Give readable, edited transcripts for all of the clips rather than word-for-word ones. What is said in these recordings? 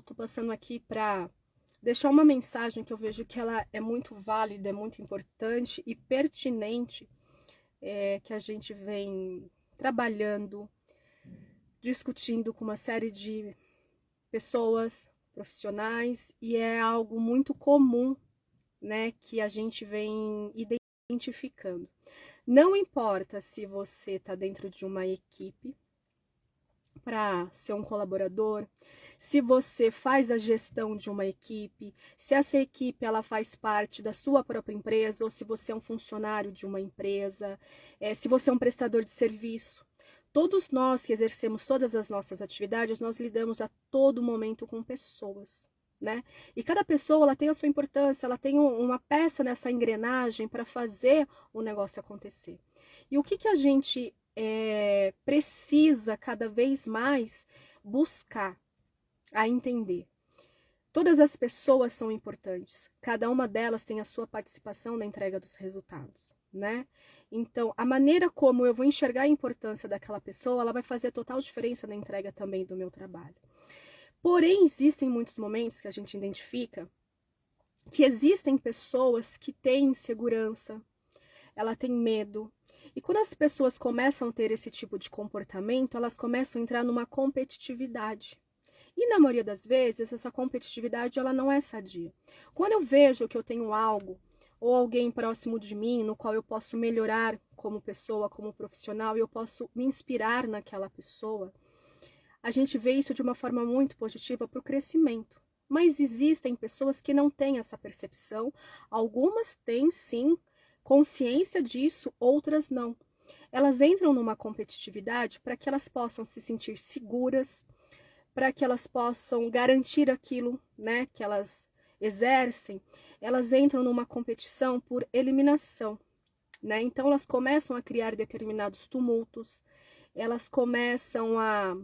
tô passando aqui para deixar uma mensagem que eu vejo que ela é muito válida, é muito importante e pertinente, que a gente vem trabalhando, discutindo com uma série de pessoas, profissionais, e é algo muito comum, né, que a gente vem identificando. Não importa se você está dentro de uma equipe para ser um colaborador, se você faz a gestão de uma equipe, se essa equipe ela faz parte da sua própria empresa ou se você é um funcionário de uma empresa, se você é um prestador de serviço. Todos nós que exercemos todas as nossas atividades, nós lidamos a todo momento com pessoas, né? E cada pessoa ela tem a sua importância, ela tem uma peça nessa engrenagem para fazer o negócio acontecer. E o que a gente precisa cada vez mais buscar a entender? Todas as pessoas são importantes, cada uma delas tem a sua participação na entrega dos resultados, né? Então, a maneira como eu vou enxergar a importância daquela pessoa, ela vai fazer total diferença na entrega também do meu trabalho. Porém, existem muitos momentos que a gente identifica que existem pessoas que têm insegurança, ela tem medo. E quando as pessoas começam a ter esse tipo de comportamento, elas começam a entrar numa competitividade. E na maioria das vezes, essa competitividade ela não é sadia. Quando eu vejo que eu tenho algo ou alguém próximo de mim, no qual eu posso melhorar como pessoa, como profissional, e eu posso me inspirar naquela pessoa, a gente vê isso de uma forma muito positiva para o crescimento. Mas existem pessoas que não têm essa percepção, algumas têm sim consciência disso, outras não. Elas entram numa competitividade para que elas possam se sentir seguras, para que elas possam garantir aquilo, né, que elas exercem. Elas entram numa competição por eliminação, né? Então elas começam a criar determinados tumultos, elas começam a,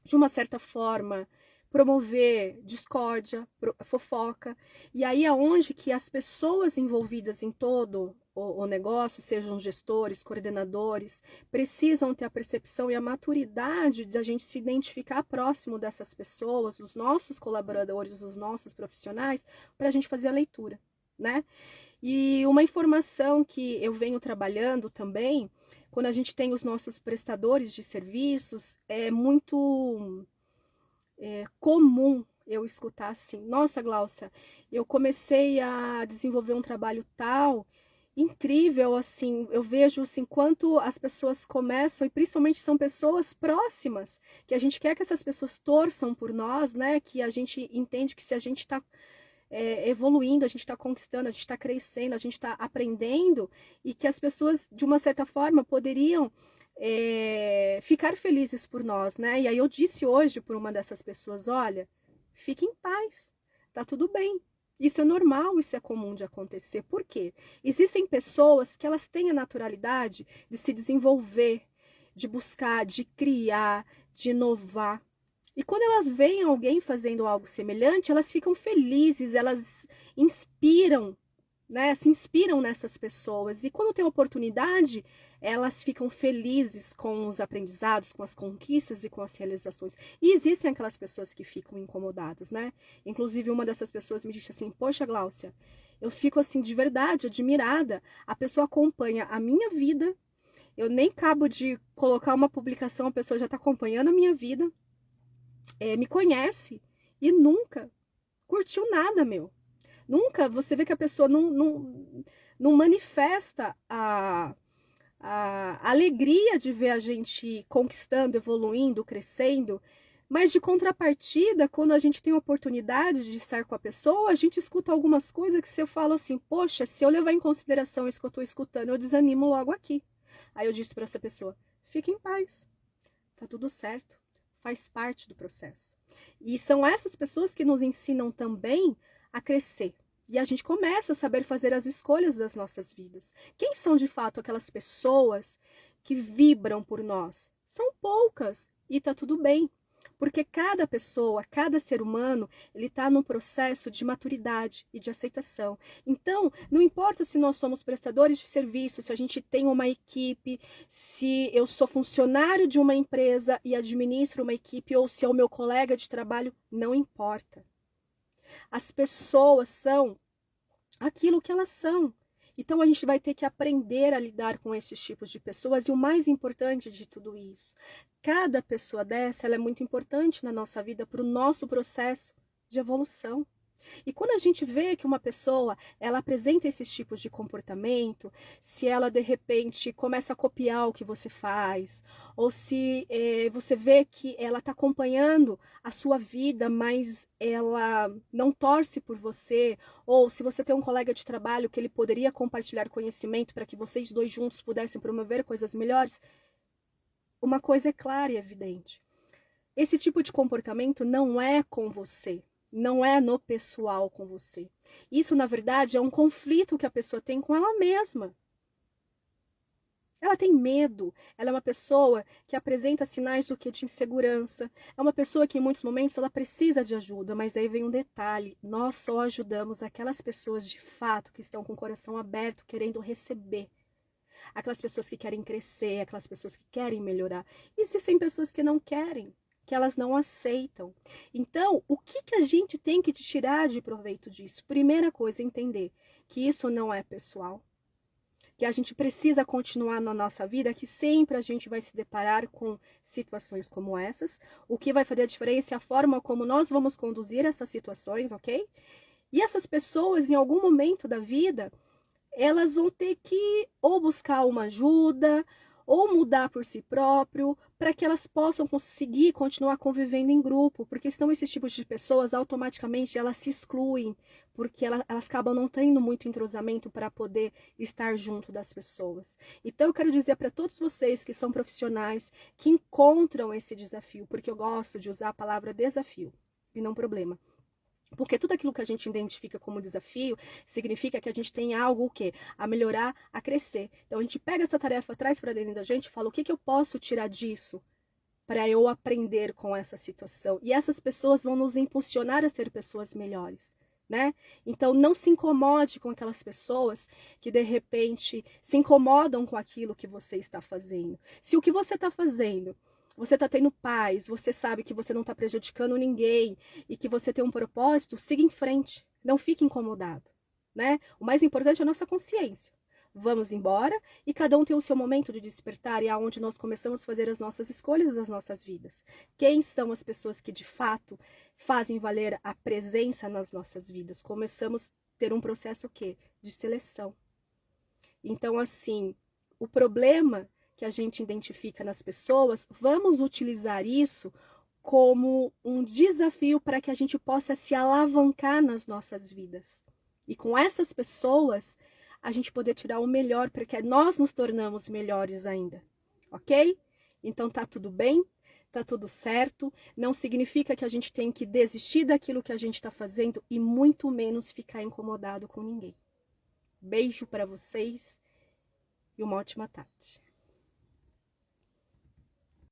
de uma certa forma, promover discórdia, fofoca, e aí é onde que as pessoas envolvidas em todo o negócio, sejam gestores, coordenadores, precisam ter a percepção e a maturidade de a gente se identificar próximo dessas pessoas, os nossos colaboradores, os nossos profissionais, para a gente fazer a leitura, né? E uma informação que eu venho trabalhando também, quando a gente tem os nossos prestadores de serviços, é muito comum eu escutar assim: nossa, Gláucia, eu comecei a desenvolver um trabalho tal, incrível, assim, eu vejo assim, quanto as pessoas começam, e principalmente são pessoas próximas, que a gente quer que essas pessoas torçam por nós, né? Que a gente entende que se a gente está evoluindo, a gente está conquistando, a gente está crescendo, a gente está aprendendo, e que as pessoas, de uma certa forma, poderiam ficar felizes por nós, né? E aí eu disse hoje por uma dessas pessoas: olha, fique em paz, tá tudo bem. Isso é normal, isso é comum de acontecer. Por quê? Existem pessoas que elas têm a naturalidade de se desenvolver, de buscar, de criar, de inovar. E quando elas veem alguém fazendo algo semelhante, elas ficam felizes, elas inspiram, né? Se inspiram nessas pessoas. E quando tem oportunidade, elas ficam felizes com os aprendizados, com as conquistas e com as realizações. E existem aquelas pessoas que ficam incomodadas, né? Inclusive, uma dessas pessoas me disse assim: poxa, Gláucia, eu fico assim de verdade admirada. A pessoa acompanha a minha vida. Eu nem acabo de colocar uma publicação, a pessoa já está acompanhando a minha vida. Me conhece e nunca curtiu nada, meu. Nunca, você vê que a pessoa não manifesta a alegria de ver a gente conquistando, evoluindo, crescendo, mas de contrapartida, quando a gente tem a oportunidade de estar com a pessoa, a gente escuta algumas coisas que você fala assim: poxa, se eu levar em consideração isso que eu estou escutando, eu desanimo logo aqui. Aí eu disse para essa pessoa: fique em paz, tá tudo certo. Faz parte do processo. E são essas pessoas que nos ensinam também a crescer. E a gente começa a saber fazer as escolhas das nossas vidas. Quem são de fato aquelas pessoas que vibram por nós? São poucas e tá tudo bem. Porque cada pessoa, cada ser humano, ele está num processo de maturidade e de aceitação. Então, não importa se nós somos prestadores de serviço, se a gente tem uma equipe, se eu sou funcionário de uma empresa e administro uma equipe, ou se é o meu colega de trabalho, não importa. As pessoas são aquilo que elas são. Então a gente vai ter que aprender a lidar com esses tipos de pessoas, e o mais importante de tudo isso, cada pessoa dessa, ela é muito importante na nossa vida para o nosso processo de evolução. E quando a gente vê que uma pessoa, ela apresenta esses tipos de comportamento, se ela de repente começa a copiar o que você faz, ou se você vê que ela está acompanhando a sua vida, mas ela não torce por você, ou se você tem um colega de trabalho que ele poderia compartilhar conhecimento para que vocês dois juntos pudessem promover coisas melhores, uma coisa é clara e evidente. Esse tipo de comportamento não é com você. Não é no pessoal com você. Isso, na verdade, é um conflito que a pessoa tem com ela mesma. Ela tem medo, ela é uma pessoa que apresenta sinais do que de insegurança, é uma pessoa que em muitos momentos ela precisa de ajuda, mas aí vem um detalhe, nós só ajudamos aquelas pessoas de fato que estão com o coração aberto, querendo receber. Aquelas pessoas que querem crescer, aquelas pessoas que querem melhorar. Existem pessoas que não querem, que elas não aceitam. Então, o que a gente tem que tirar de proveito disso? Primeira coisa, entender que isso não é pessoal, que a gente precisa continuar na nossa vida, que sempre a gente vai se deparar com situações como essas. O que vai fazer a diferença é a forma como nós vamos conduzir essas situações, ok? E essas pessoas, em algum momento da vida, elas vão ter que ou buscar uma ajuda, ou mudar por si próprio, para que elas possam conseguir continuar convivendo em grupo, porque senão esses tipos de pessoas automaticamente elas se excluem, porque elas acabam não tendo muito entrosamento para poder estar junto das pessoas. Então eu quero dizer para todos vocês que são profissionais, que encontram esse desafio, porque eu gosto de usar a palavra desafio e não problema. Porque tudo aquilo que a gente identifica como desafio significa que a gente tem algo o quê? A melhorar, a crescer. Então a gente pega essa tarefa, traz para dentro da gente e fala o que eu posso tirar disso para eu aprender com essa situação. E essas pessoas vão nos impulsionar a ser pessoas melhores, né? Então não se incomode com aquelas pessoas que de repente se incomodam com aquilo que você está fazendo. Se o que você está fazendo, você está tendo paz, você sabe que você não está prejudicando ninguém e que você tem um propósito, siga em frente, não fique incomodado, né? O mais importante é a nossa consciência. Vamos embora e cada um tem o seu momento de despertar, e é onde nós começamos a fazer as nossas escolhas das nossas vidas. Quem são as pessoas que de fato fazem valer a presença nas nossas vidas? Começamos a ter um processo o quê? De seleção. Então, assim, o problema que a gente identifica nas pessoas, vamos utilizar isso como um desafio para que a gente possa se alavancar nas nossas vidas. E com essas pessoas, a gente poder tirar o melhor, porque nós nos tornamos melhores ainda, ok? Então tá tudo bem, tá tudo certo, não significa que a gente tem que desistir daquilo que a gente está fazendo e muito menos ficar incomodado com ninguém. Beijo para vocês e uma ótima tarde.